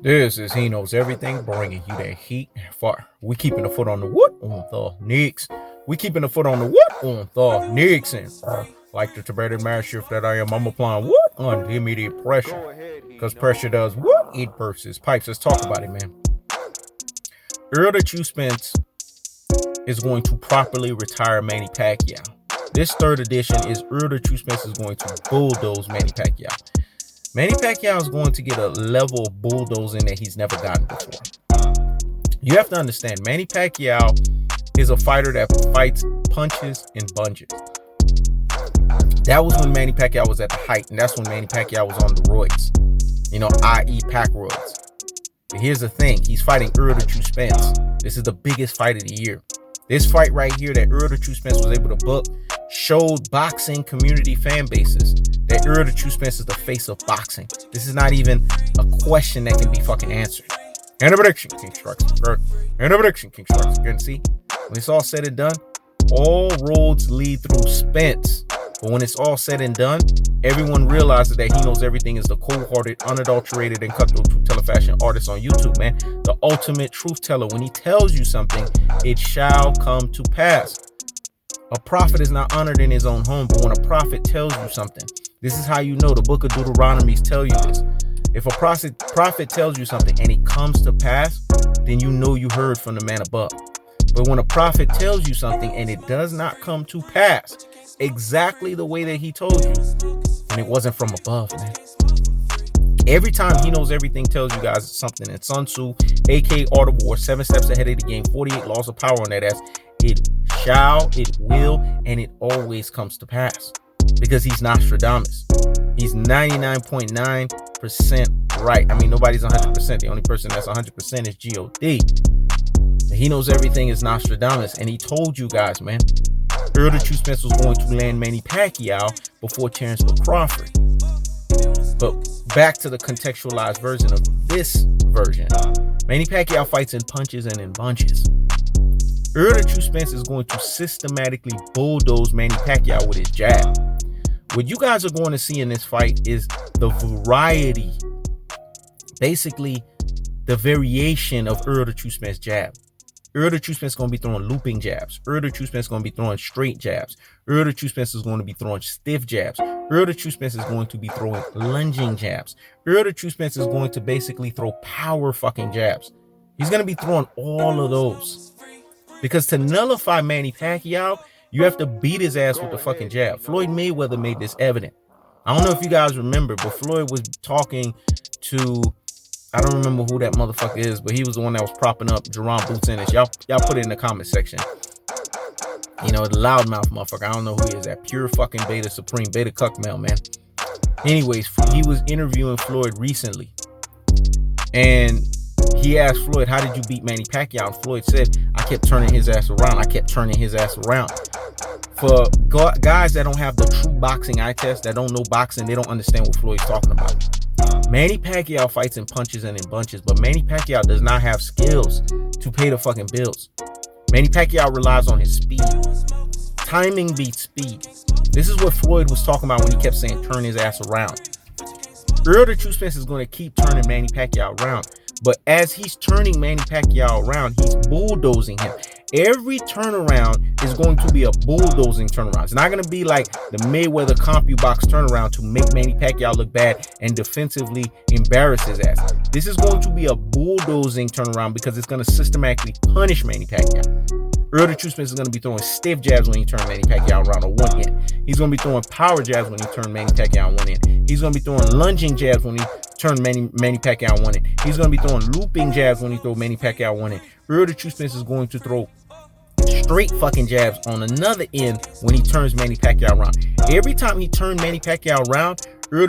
This is He Knows Everything, bringing you that heat. We keeping the foot on the what on the Knicks. We keeping the foot on the what on the Knicks. And like the Tibetan mastiff that I am, I'm applying what on the immediate pressure. Because pressure does what? It bursts pipes. Let's talk about it, man. Errol Spence is going to properly retire Manny Pacquiao. This third edition is Errol Spence is going to bulldoze Manny Pacquiao. Manny Pacquiao is going to get a level of bulldozing that he's never gotten before. You have to understand, Manny Pacquiao is a fighter that fights, punches, and bunches. That was when Manny Pacquiao was at the height, and that's when Manny Pacquiao was on the roids, i.e. pack roids. But here's the thing, he's fighting Errol Spence. This is the biggest fight of the year. This fight right here that Errol Spence was able to book showed boxing community fan bases that Errol Spence is the face of boxing. This is not even a question that can be fucking answered. And a prediction, King Strikes. And a prediction, King Strikes. Again, see, when it's all said and done, all roads lead through Spence. But when it's all said and done, everyone realizes that He Knows Everything is the cold-hearted, unadulterated, and cutthroat truth teller fashion artist on YouTube, man. The ultimate truth teller. When he tells you something, it shall come to pass. A prophet is not honored in his own home, but when a prophet tells you something, this is how you know. The book of Deuteronomy tells you this. If a prophet tells you something and it comes to pass, then you know you heard from the man above. But when a prophet tells you something and it does not come to pass exactly the way that he told you, and it wasn't from above, man. Every time He Knows Everything tells you guys something in Sun Tzu, aka Art of War, 7 steps ahead of the game, 48 laws of power on that ass, it shall, it will, and it always comes to pass. Because he's Nostradamus. He's 99.9% right. I mean, nobody's 100%. The only person that's 100% is G.O.D. He Knows Everything is Nostradamus. And he told you guys, man, Errol Spence was going to land Manny Pacquiao before Terrence Crawford. But back to the contextualized version of this version. Manny Pacquiao fights in punches and in bunches. Errol Spence is going to systematically bulldoze Manny Pacquiao with his jab. What you guys are going to see in this fight is the variety, basically the variation of Errol Spence's jab. Errol Spence is going to be throwing looping jabs. Errol Spence is going to be throwing straight jabs. Errol Spence is going to be throwing stiff jabs. Errol Spence is going to be throwing lunging jabs. Errol Spence is going to basically throw power fucking jabs. He's going to be throwing all of those. Because to nullify Manny Pacquiao, you have to beat his ass with the fucking jab. Floyd Mayweather made this evident. I don't know if you guys remember, but Floyd was talking to, I don't remember who that motherfucker is, but he was the one that was propping up Jerome Boots Ennis. Y'all put it in the comment section. The loudmouth motherfucker. I don't know who he is. That pure fucking beta supreme, beta cuck male, man. Anyways, he was interviewing Floyd recently. And he asked Floyd, how did you beat Manny Pacquiao? And Floyd said, I kept turning his ass around. For guys that don't have the true boxing eye test, that don't know boxing, they don't understand what Floyd's talking about. Manny Pacquiao fights in punches and in bunches, but Manny Pacquiao does not have skills to pay the fucking bills. Manny Pacquiao relies on his speed. Timing beats speed. This is what Floyd was talking about when he kept saying turn his ass around. Errol Spence is going to keep turning Manny Pacquiao around. But as he's turning Manny Pacquiao around, he's bulldozing him. Every turnaround is going to be a bulldozing turnaround. It's not going to be like the Mayweather CompuBox turnaround to make Manny Pacquiao look bad and defensively embarrass his ass. This is going to be a bulldozing turnaround because it's going to systematically punish Manny Pacquiao. Errol Spence is going to be throwing stiff jabs when he turns Manny Pacquiao around on one end. He's going to be throwing power jabs when he turns Manny Pacquiao on one end. He's going to be throwing lunging jabs when he turns Manny Pacquiao on one end. He's going to be throwing looping jabs when he throws Manny Pacquiao on one end. Errol Spence is going to throw straight fucking jabs on another end when he turns Manny Pacquiao around. Every time he turns Manny Pacquiao around, Errol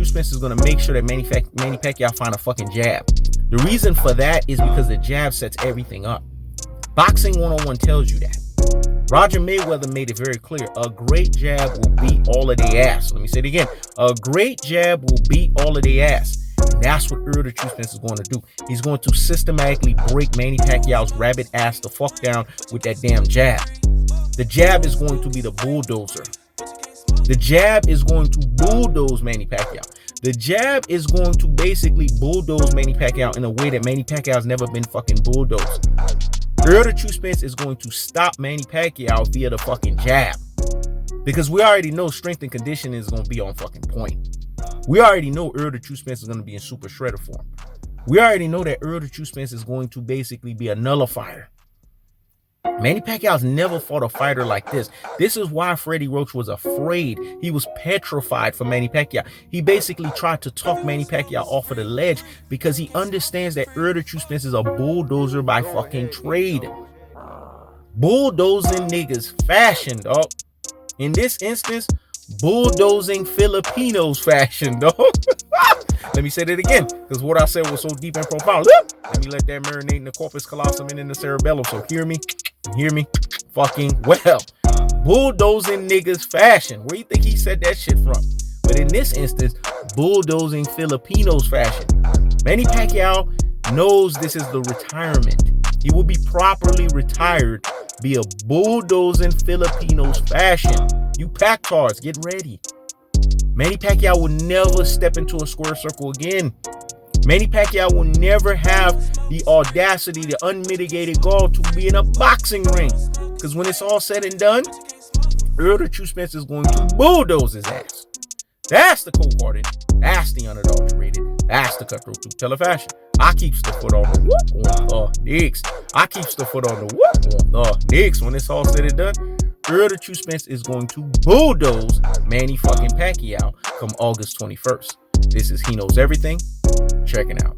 Spence is going to make sure that Manny Pacquiao find a fucking jab. The reason for that is because the jab sets everything up. Boxing 101 tells you that. Roger Mayweather made it very clear. A great jab will beat all of their ass. Let me say it again. A great jab will beat all of their ass. And that's what Errol Spence is going to do. He's going to systematically break Manny Pacquiao's rabbit ass the fuck down with that damn jab. The jab is going to be the bulldozer. The jab is going to bulldoze Manny Pacquiao. The jab is going to basically bulldoze Manny Pacquiao in a way that Manny Pacquiao has never been fucking bulldozed. Errol the True Spence is going to stop Manny Pacquiao via the fucking jab. Because we already know strength and conditioning is going to be on fucking point. We already know Errol the True Spence is going to be in super shredder form. We already know that Errol the True Spence is going to basically be a nullifier. Manny Pacquiao's never fought a fighter like this. This is why Freddie Roach was afraid. He was petrified for Manny Pacquiao. He basically tried to talk Manny Pacquiao off of the ledge because he understands that Errol the True Spence is a bulldozer by fucking trade. Bulldozing niggas fashion, dog. In this instance, bulldozing Filipinos fashion, dog. Let me say that again, because what I said was so deep and profound. Let me let that marinate in the corpus callosum and in the cerebellum. So hear me fucking well. Bulldozing niggas fashion. Where you think he said that shit from? But in this instance, bulldozing Filipinos fashion. Manny Pacquiao knows this is the retirement. He will be properly retired via bulldozing Filipinos fashion. You pack cards, get ready. Manny Pacquiao will never step into a square circle again. Manny Pacquiao will never have the audacity, the unmitigated gall to be in a boxing ring. Because when it's all said and done, Errol the True Spence is going to bulldoze his ass. That's the cold-hearted. That's the unadulterated. That's the cutthroat truth teller fashion. I keeps the foot on the whoop on the Knicks. I keeps the foot on the whoop on the Knicks. When it's all said and done, Errol the True Spence is going to bulldoze Manny fucking Pacquiao come August 21st. This is He Knows Everything. Checking out.